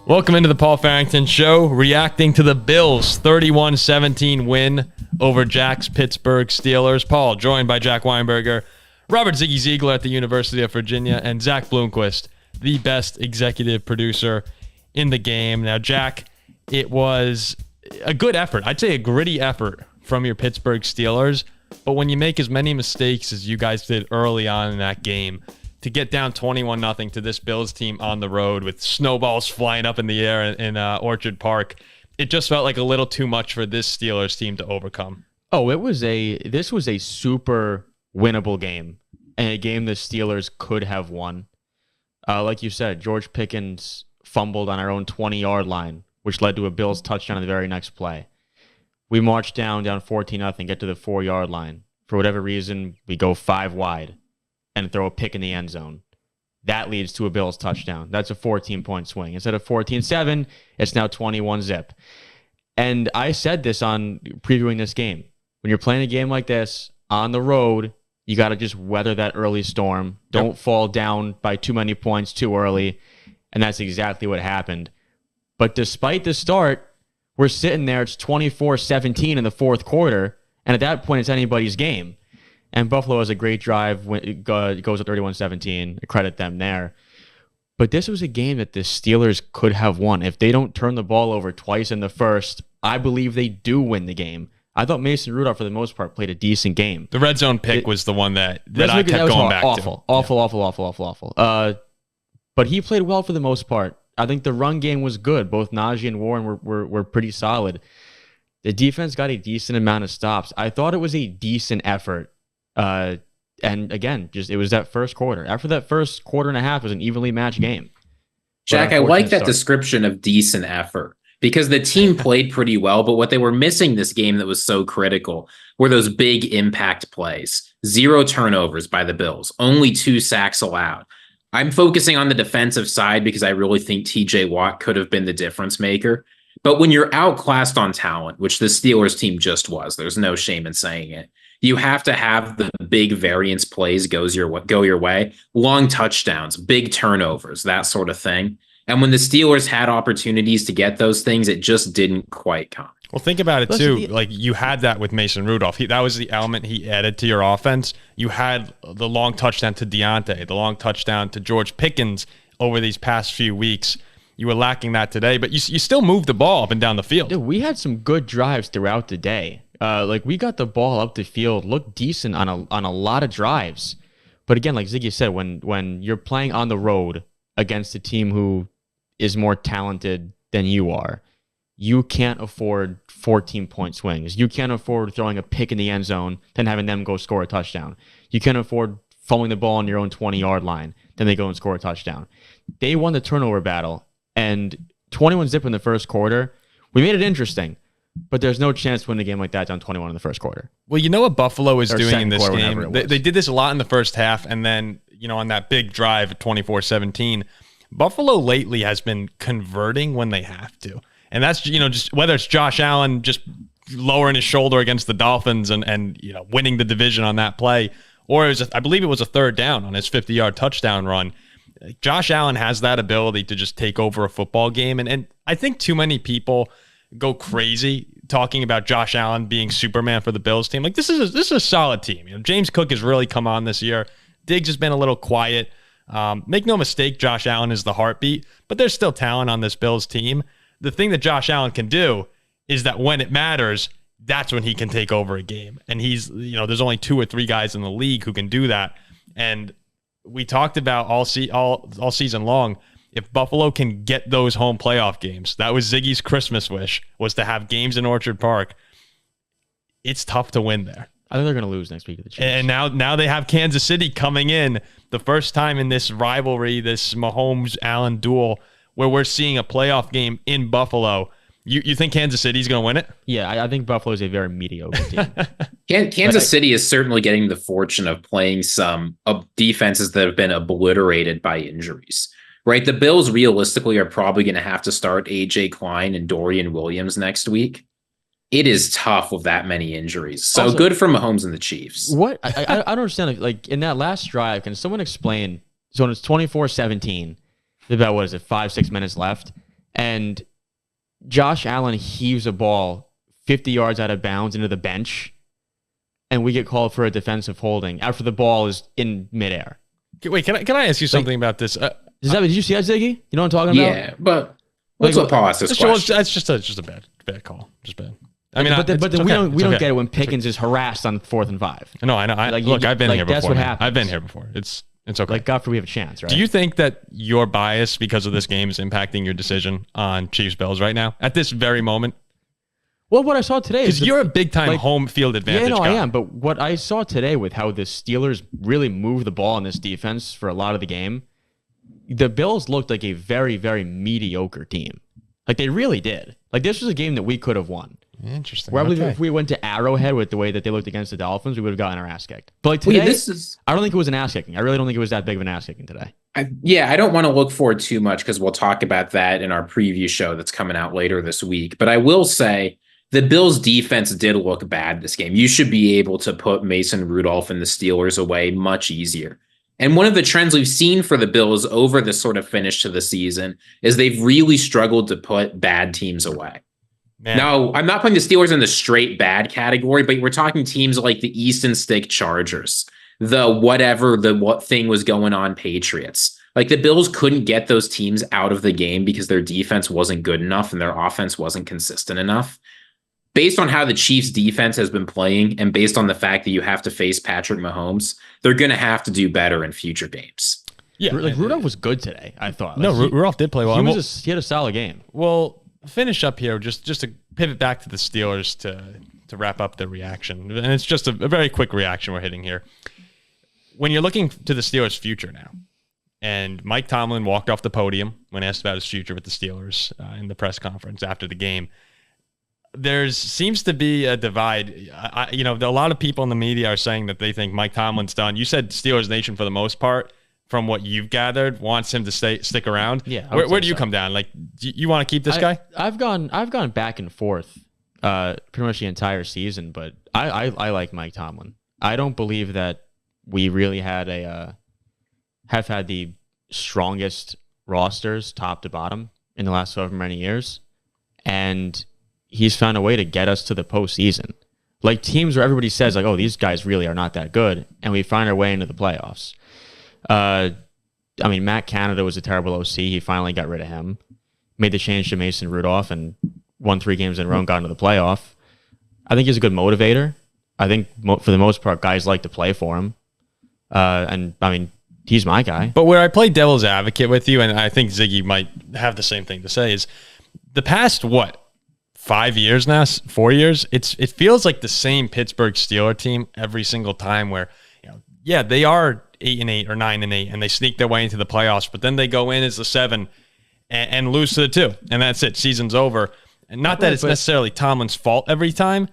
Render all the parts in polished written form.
Welcome into the Paul Farrington Show, reacting to the Bills' 31-17 win over Jack's Pittsburgh Steelers. Paul, joined by Jack Weinberger, Robert Ziggy Ziegler at the University of Virginia, and Zach Bloomquist, the best executive producer in the game. Now, Jack, it was a good effort. I'd say a gritty effort from your Pittsburgh Steelers, but when you make as many mistakes as you guys did early on in that game, to get down 21-0 to this Bills team on the road with snowballs flying up in the air in Orchard Park, it just felt like a little too much for this Steelers team to overcome. Oh, this was a super winnable game, and a game the Steelers could have won. Like you said, George Pickens fumbled on our own 20-yard line, which led to a Bills touchdown on the very next play. We marched down 14-0, get to the 4-yard line. For whatever reason, we go 5 wide and throw a pick in the end zone. That leads to a Bills touchdown. That's a 14-point swing. Instead of 14-7, it's now 21-zip. And I said this on previewing this game. When you're playing a game like this on the road, you got to just weather that early storm. Don't fall down by too many points too early. And that's exactly what happened. But despite the start, we're sitting there. It's 24-17 in the fourth quarter. And at that point, it's anybody's game. And Buffalo has a great drive. It goes at 31-17. Credit them there. But this was a game that the Steelers could have won. If they don't turn the ball over twice in the first, I believe they do win the game. I thought Mason Rudolph, for the most part, played a decent game. The red zone pick was the one that I kept going back to. Awful. But he played well for the most part. I think the run game was good. Both Najee and Warren were pretty solid. The defense got a decent amount of stops. I thought it was a decent effort. And again, it was that first quarter. After that first quarter and a half, it was an evenly matched game. Jack, I like that description of decent effort because the team played pretty well, but what they were missing this game that was so critical were those big impact plays. 0 turnovers by the Bills, only 2 sacks allowed. I'm focusing on the defensive side because I really think TJ Watt could have been the difference maker. But when you're outclassed on talent, which the Steelers team just was, there's no shame in saying it. You have to have the big variance plays go your way, long touchdowns, big turnovers, that sort of thing. And when the Steelers had opportunities to get those things, it just didn't quite come. Well, think about it, too. Like, you had that with Mason Rudolph. That was the element he added to your offense. You had the long touchdown to Deontay, the long touchdown to George Pickens over these past few weeks. You were lacking that today, but you still moved the ball up and down the field. Dude, we had some good drives throughout the day. We got the ball up the field, looked decent on a lot of drives. But again, like Ziggy said, when you're playing on the road against a team who is more talented than you are, you can't afford 14-point swings. You can't afford throwing a pick in the end zone, then having them go score a touchdown. You can't afford fumbling the ball on your own 20-yard line, then they go and score a touchdown. They won the turnover battle, and 21-zip in the first quarter. We made it interesting. But there's no chance to win a game like that down 21 in the first quarter. Well, you know what Buffalo is doing in this game? They did this a lot in the first half, and then, on that big drive at 24-17, Buffalo lately has been converting when they have to. And that's, just whether it's Josh Allen just lowering his shoulder against the Dolphins and winning the division on that play, or I believe it was a third down on his 50-yard touchdown run. Josh Allen has that ability to just take over a football game, and I think too many people go crazy talking about Josh Allen being Superman for the Bills team. Like, this is a solid team. James Cook has really come on this year. Diggs has been a little quiet. Make no mistake, Josh Allen is the heartbeat, but there's still talent on this Bills team. The thing that Josh Allen can do is that when it matters, that's when he can take over a game. And he's, there's only 2 or 3 guys in the league who can do that. And we talked about all season long, if Buffalo can get those home playoff games, that was Ziggy's Christmas wish, was to have games in Orchard Park. It's tough to win there. I think they're going to lose next week to the Chiefs. And now they have Kansas City coming in, the first time in this rivalry, this Mahomes-Allen duel, where we're seeing a playoff game in Buffalo. You think Kansas City's going to win it? Yeah, I think Buffalo is a very mediocre team. Kansas City is certainly getting the fortune of playing some defenses that have been obliterated by injuries. Right, the Bills realistically are probably going to have to start A.J. Klein and Dorian Williams next week. It is tough with that many injuries. So also, good for Mahomes and the Chiefs. What I don't understand. Like in that last drive, can someone explain? So when it's 24-17, about 5-6 minutes left, and Josh Allen heaves a ball 50 yards out of bounds into the bench, and we get called for a defensive holding after the ball is in midair. Wait, can I ask you something about this? Did you see that, Ziggy? You know what I'm talking about? Yeah, but let's let Paul ask this question. That's just a bad call. Just bad. I mean, but we don't get it when Pickens is harassed on 4th and 5. No, I know. Look, I've been here before. That's what happens. I've been here before. It's okay. Like, God forbid we have a chance, right? Do you think that your bias because of this game is impacting your decision on Chiefs-Bills right now at this very moment? Well, what I saw today is you're a big-time home field advantage guy. I am. But what I saw today with how the Steelers really moved the ball in this defense for a lot of the game, the Bills looked like a very, very mediocre team. Like, they really did. Like, this was a game that we could have won. Interesting. Where I believe if we went to Arrowhead with the way that they looked against the Dolphins, we would have gotten our ass kicked. But like today, I don't think it was an ass kicking. I really don't think it was that big of an ass kicking today. I don't want to look forward too much because we'll talk about that in our preview show that's coming out later this week. But I will say the Bills' defense did look bad this game. You should be able to put Mason Rudolph and the Steelers away much easier. And one of the trends we've seen for the Bills over the sort of finish to the season is they've really struggled to put bad teams away. Man. Now, I'm not putting the Steelers in the straight bad category, but we're talking teams like the Easton Stick Chargers, what thing was going on Patriots. Like the Bills couldn't get those teams out of the game because their defense wasn't good enough and their offense wasn't consistent enough. Based on how the Chiefs defense has been playing and based on the fact that you have to face Patrick Mahomes, they're going to have to do better in future games. Yeah, Rudolph was good today, I thought. Rudolph did play well. He had a solid game. Well, finish up here just to pivot back to the Steelers to wrap up the reaction. And it's just a very quick reaction we're hitting here. When you're looking to the Steelers' future now, and Mike Tomlin walked off the podium when asked about his future with the Steelers in the press conference after the game, there seems to be a divide. A lot of people in the media are saying that they think Mike Tomlin's done. You said Steelers Nation, for the most part, from what you've gathered, wants him to stick around. Yeah. Where do you come down? Like, do you want to keep this guy? I've gone back and forth pretty much the entire season, but I like Mike Tomlin. I don't believe that we really had have had the strongest rosters top to bottom in the last however many years, and he's found a way to get us to the postseason. Like teams where everybody says like, oh, these guys really are not that good, and we find our way into the playoffs. Matt Canada was a terrible OC. He finally got rid of him, made the change to Mason Rudolph, and won 3 games in a row and got into the playoff. I think he's a good motivator. I think for the most part, guys like to play for him. He's my guy. But where I play devil's advocate with you, and I think Ziggy might have the same thing to say, is the past, 5 years now, 4 years, it feels like the same Pittsburgh Steelers team every single time where, they are 8-8 or 9-8 and they sneak their way into the playoffs, but then they go in as the 7 and lose to the 2, and that's it. Season's over. And not that it's necessarily Tomlin's fault every time,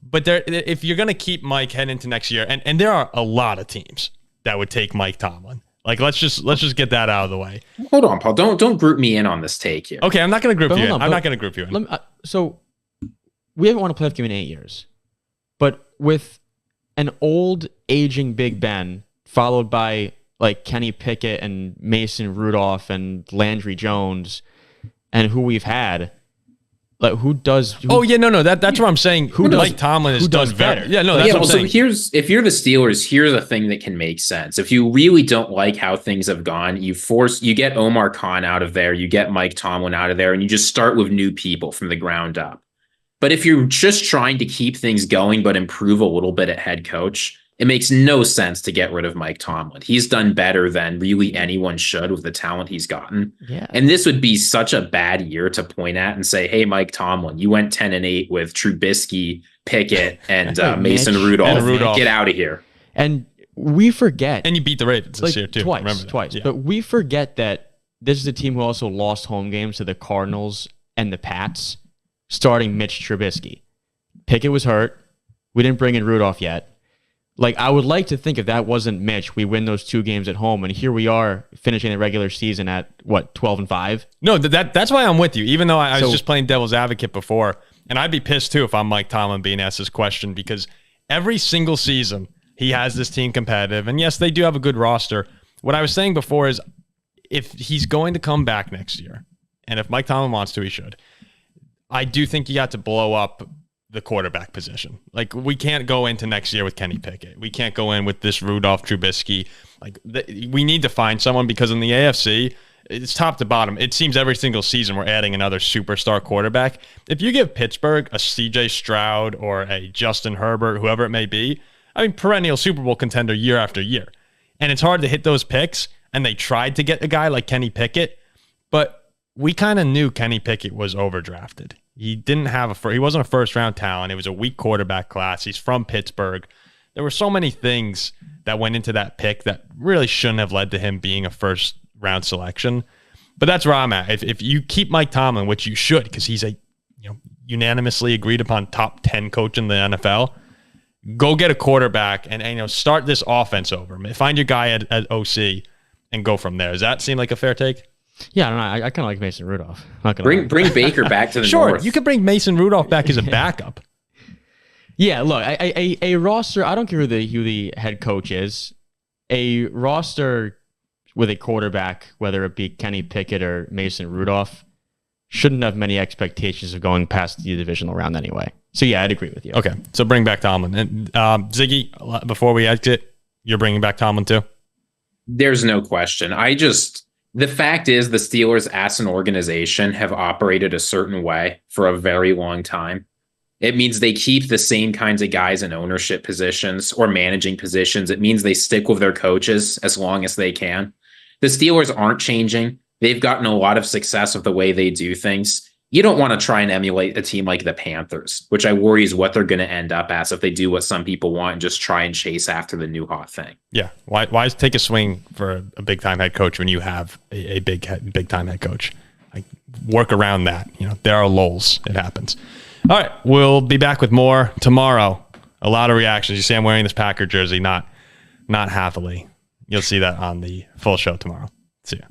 but if you're going to keep Mike heading into next year, and there are a lot of teams that would take Mike Tomlin. Like, let's just get that out of the way. Hold on, Paul. Don't group me in on this take here. Okay, I'm not going to group you in. I'm not going to group you in. So we haven't won a playoff game in 8 years, but with an old, aging Big Ben, followed by like Kenny Pickett and Mason Rudolph and Landry Jones, and who we've had. Like that's what I'm saying. Mike Tomlin has done better. Yeah, no, that's what I'm saying. So if you're the Steelers, here's a thing that can make sense. If you really don't like how things have gone, you get Omar Khan out of there, you get Mike Tomlin out of there, and you just start with new people from the ground up. But if you're just trying to keep things going but improve a little bit at head coach, it makes no sense to get rid of Mike Tomlin. He's done better than really anyone should with the talent he's gotten. Yeah. And this would be such a bad year to point at and say, hey, Mike Tomlin, you went 10-8 with Trubisky, Pickett, and Mason Rudolph. Get out of here. And we forget. And you beat the Ravens this year, too. Twice. Yeah. But we forget that this is a team who also lost home games to the Cardinals and the Pats, starting Mitch Trubisky. Pickett was hurt. We didn't bring in Rudolph yet. Like, I would like to think if that wasn't Mitch, we win those 2 games at home, and here we are finishing the regular season at, 12-5? No, that's why I'm with you, even though I was just playing devil's advocate before, and I'd be pissed, too, if I'm Mike Tomlin being asked this question, because every single season he has this team competitive, and yes, they do have a good roster. What I was saying before is if he's going to come back next year and if Mike Tomlin wants to, he should. I do think you got to blow up the quarterback position. Like, we can't go into next year with Kenny Pickett. We can't go in with this Rudolph Trubisky. Like, we need to find someone, because in the AFC, it's top to bottom. It seems every single season we're adding another superstar quarterback. If you give Pittsburgh a CJ Stroud or a Justin Herbert, whoever it may be, I mean, perennial Super Bowl contender year after year. And it's hard to hit those picks, and they tried to get a guy like Kenny Pickett, but we kind of knew Kenny Pickett was overdrafted. He didn't have he wasn't a first-round talent. It was a weak quarterback class. He's from Pittsburgh. There were so many things that went into that pick that really shouldn't have led to him being a first-round selection. But that's where I'm at. If you keep Mike Tomlin, which you should, because he's a unanimously agreed upon top 10 coach in the NFL, go get a quarterback and start this offense over. Find your guy at OC and go from there. Does that seem like a fair take? Yeah, I don't know. I kind of like Mason Rudolph. Bring Baker back to the sure, north. You could bring Mason Rudolph back as a backup. Yeah, look, a roster, I don't care who the head coach is. A roster with a quarterback, whether it be Kenny Pickett or Mason Rudolph, shouldn't have many expectations of going past the divisional round anyway. So, yeah, I'd agree with you. Okay, so bring back Tomlin. And Ziggy, before we exit, you're bringing back Tomlin too? There's no question. The fact is the Steelers as an organization have operated a certain way for a very long time. It means they keep the same kinds of guys in ownership positions or managing positions. It means they stick with their coaches as long as they can. The Steelers aren't changing. They've gotten a lot of success with the way they do things. You don't want to try and emulate a team like the Panthers, which I worry is what they're going to end up as if they do what some people want and just try and chase after the new hot thing. Yeah. Why take a swing for a big-time head coach when you have a big-time head coach? Like, work around that. There are lulls. It happens. All right. We'll be back with more tomorrow. A lot of reactions. You see I'm wearing this Packer jersey, not happily. You'll see that on the full show tomorrow. See ya.